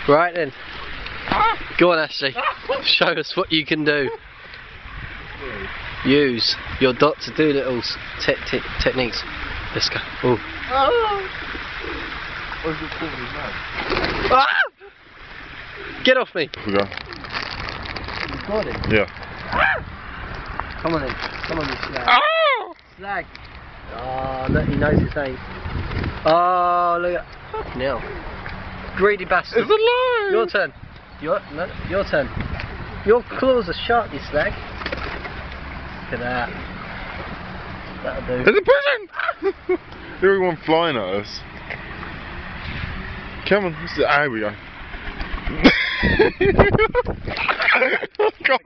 Right then. Go on, Ashley. Show us what you can do. Use your Dr. Doolittle's techniques. Let's go. Oh. Ah! Get off me. We go. Recording? Yeah. Come on in. Come on, you slag. Oh! Slag. Oh, look, he knows his name. Oh, look at fucking hell. Greedy bastard. It's alive! Your turn. Your turn. Your claws are sharp, you slag. Look at that. That'll do. There's a pigeon! Everyone flying at us. Come on, here we go. Go.